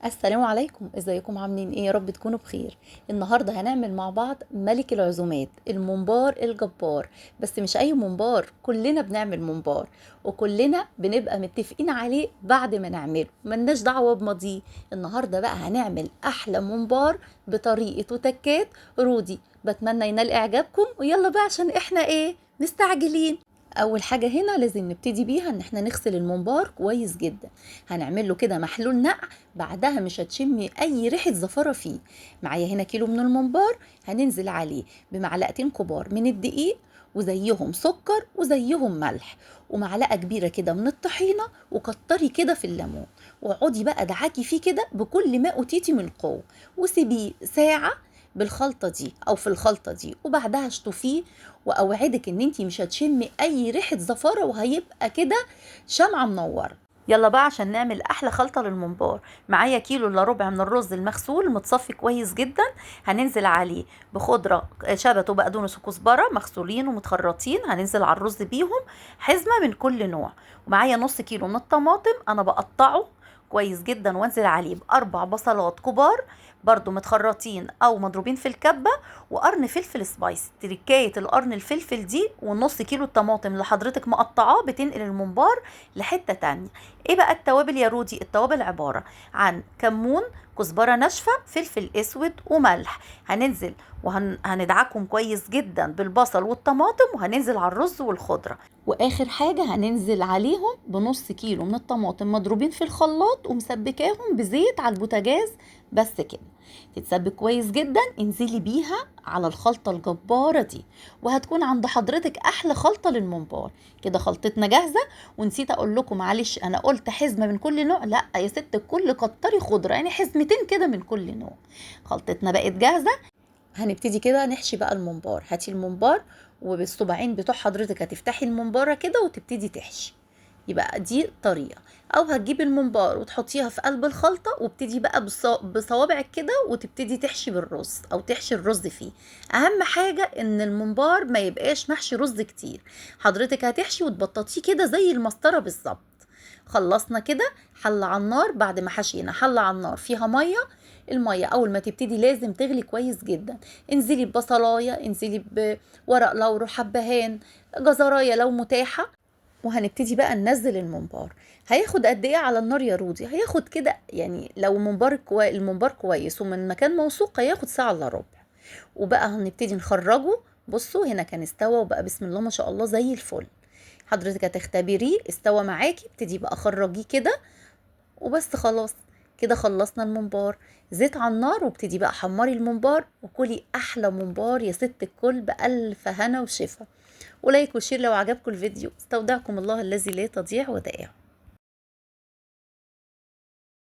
السلام عليكم، ازيكم عاملين ايه؟ يا رب تكونوا بخير. النهارده هنعمل مع بعض ملك العزومات، الممبار الجبار. بس مش اي ممبار، كلنا بنعمل ممبار وكلنا بنبقى متفقين عليه بعد ما نعمله، ملناش دعوه بماضيه. النهارده بقى هنعمل احلى ممبار بطريقه وتكات رودي. بتمنى ينال اعجابكم، ويلا بقى عشان احنا ايه مستعجلين. اول حاجه هنا لازم نبتدي بيها ان احنا نغسل الممبار كويس جدا. هنعمل له كده محلول نقع، بعدها مش هتشمي اي ريحه زفاره فيه. معايا هنا كيلو من الممبار، هننزل عليه بمعلقتين كبار من الدقيق، وزيهم سكر وزيهم ملح، ومعلقه كبيره كده من الطحينه، وكتري كده في الليمون، واقعدي بقى دعاكي فيه كده بكل ما اوتيتي من قوه، وسيبيه ساعه بالخلطه دي او في الخلطه دي، وبعدها اشطفيه. واوعدك ان انتي مش هتشمي اي ريحه زفاره، وهيبقى كده شمعه منوره. يلا بقى عشان نعمل احلى خلطه للممبار. معايا كيلو الا ربع من الرز المغسول متصفي كويس جدا. هننزل عليه بخضره شبت وبقدونس وكزبره مغسولين ومتخرطين، هننزل على الرز بيهم حزمه من كل نوع. ومعايا نص كيلو من الطماطم انا بقطعه كويس جدا، وانزل عليه باربع بصلات كبار برضو متخرطين او مضروبين في الكبه، وقرن فلفل سبايسي. تركايه القرن الفلفل دي ونص كيلو الطماطم اللي حضرتك مقطعاه بتنقل الممبار لحته تانية. ايه بقى التوابل يا رودي؟ التوابل عباره عن كمون، كزبره ناشفه، فلفل اسود، وملح. هننزل وهندعكم كويس جدا بالبصل والطماطم، وهننزل على الرز والخضره. واخر حاجه هننزل عليهم بنص كيلو من الطماطم مضروبين في الخلاط ومسبكاهم بزيت على البوتاجاز. بس كده تتسبك كويس جدا، انزلي بيها على الخلطه الجباره دي، وهتكون عند حضرتك احلى خلطه للممبار. كده خلطتنا جاهزه. ونسيت اقول لكم، معلش، انا قلت حزمه من كل نوع، لا يا ست الكل كتري خضره، يعني حزمتين كده من كل نوع. خلطتنا بقت جاهزه. هنبتدي كده نحشي بقى الممبار. هاتي الممبار وبالصباعين بتوع حضرتك هتفتحي الممبارة كده وتبتدي تحشي. يبقى دي طريقة. او هتجيبي الممبار وتحطيها في قلب الخلطة، وابتدي بقى بصوابعك كده وتبتدي تحشي بالرز او تحشي الرز فيه. اهم حاجة ان الممبار ما يبقاش محشي رز كتير. حضرتك هتحشي وتبططيه كده زي المسطرة بالظبط. خلصنا كده. حلة على النار. بعد ما حشينا حلة على النار فيها مية. المية اول ما تبتدي لازم تغلي كويس جدا. انزلي ببصلاية، انزلي بورق لورا، حبهان، جزراية لو متاحة. وهنبتدي بقى ننزل الممبار. هياخد قد ايه على النار يا رودي؟ هياخد كده يعني لو الممبار كويس ومن مكان موثوق هياخد ساعة الا ربع. وبقى هنبتدي نخرجه. بصوا هنا كان استوى وبقى بسم الله ما شاء الله زي الفل. حضرتك هتختبريه استوى معاكي، ابتدي بقى خرجيه كده. وبس خلاص. كده خلصنا الممبار. زيت على النار، وابتدي بقى حمري الممبار وكلي احلى ممبار يا ست الكل بألف هنا وشفا. ولايك وشير لو عجبكم الفيديو. استودعكم الله الذي لا تضيع ودائعه.